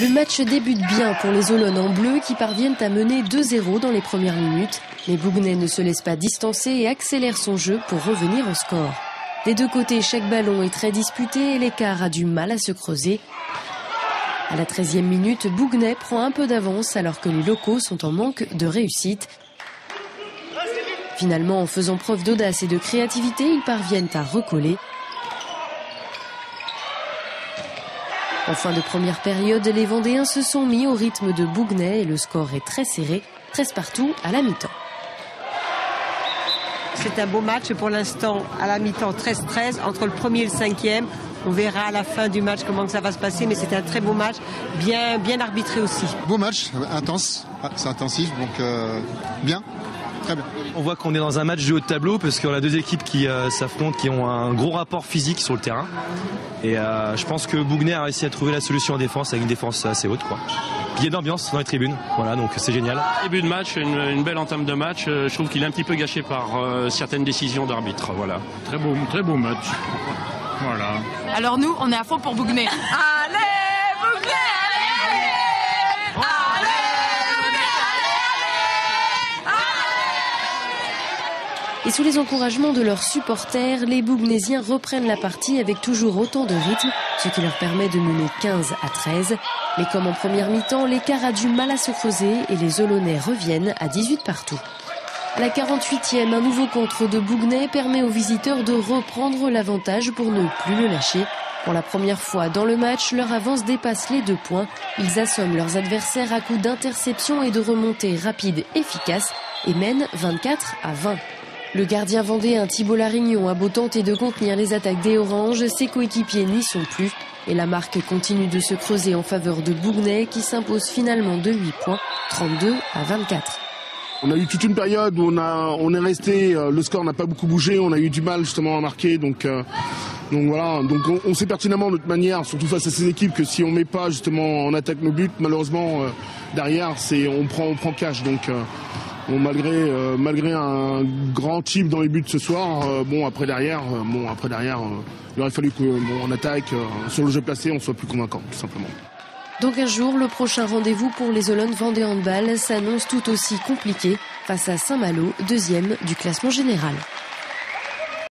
Le match débute bien pour les Olonnes en bleu qui parviennent à mener 2-0 dans les premières minutes. Mais Bougnay ne se laisse pas distancer et accélère son jeu pour revenir au score. Des deux côtés, chaque ballon est très disputé et l'écart a du mal à se creuser. À la 13e minute, Bougnay prend un peu d'avance alors que les locaux sont en manque de réussite. Finalement, en faisant preuve d'audace et de créativité, ils parviennent à recoller. En fin de première période, les Vendéens se sont mis au rythme de Bougnay et le score est très serré, 13 partout à la mi-temps. C'est un beau match pour l'instant, à la mi-temps 13-13, entre le premier et le 5e. On verra à la fin du match comment ça va se passer, mais c'est un très beau match, bien arbitré aussi. Beau match, intense, c'est intensif, donc bien. Très bien. On voit qu'on est dans un match du haut de tableau parce qu'on a deux équipes qui s'affrontent, qui ont un gros rapport physique sur le terrain. Et je pense que Bougnay a réussi à trouver la solution en défense avec une défense assez haute, quoi. Il y a de l'ambiance dans les tribunes, voilà, donc c'est génial. Début de match, une belle entame de match. Je trouve qu'il est un petit peu gâché par certaines décisions d'arbitre, voilà. Très beau match. Voilà. Alors nous, on est à fond pour Bougnay. Allez Bougnay, allez, Et sous les encouragements de leurs supporters, les Bougnaisiens reprennent la partie avec toujours autant de rythme, ce qui leur permet de mener 15-13. Mais comme en première mi-temps, l'écart a du mal à se creuser et les Olonnais reviennent à 18 partout. À la 48e, un nouveau contre de Bougnay permet aux visiteurs de reprendre l'avantage pour ne plus le lâcher. Pour la première fois dans le match, leur avance dépasse les 2 points. Ils assomment leurs adversaires à coups d'interception et de remontées rapides efficaces et mènent 24-20. Le gardien vendéen Thibault Larignon a beau tenter de contenir les attaques des Oranges, ses coéquipiers n'y sont plus. Et la marque continue de se creuser en faveur de Bougnay qui s'impose finalement de 8 points, 32-24. On a eu toute une période où on est resté, le score n'a pas beaucoup bougé, on a eu du mal justement à marquer, donc voilà, donc on sait pertinemment de toute manière, surtout face à ces équipes, que si on met pas justement en attaque nos buts, malheureusement derrière on prend cash, donc malgré un grand type dans les buts ce soir, après derrière, il aurait fallu qu'en attaque, sur le jeu placé, on soit plus convaincant, tout simplement. Dans 15 jours, le prochain rendez-vous pour les Olonnes Vendée Handball s'annonce tout aussi compliqué face à Saint-Malo, 2e du classement général.